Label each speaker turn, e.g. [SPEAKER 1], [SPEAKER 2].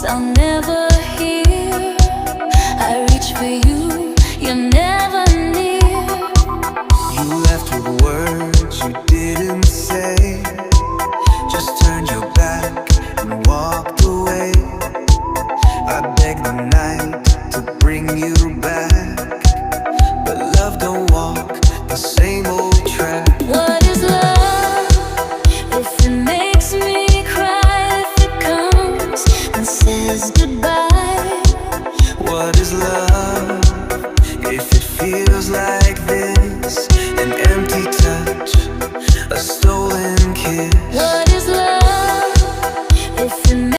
[SPEAKER 1] I'll never hear. I reach for you, you're never near.
[SPEAKER 2] You left with words you didn't say, just turned your back and walked away. I begged the night to bring you back, but love don't walk the same old track.
[SPEAKER 1] What is love if it makes me cry, if it comes and says goodbye?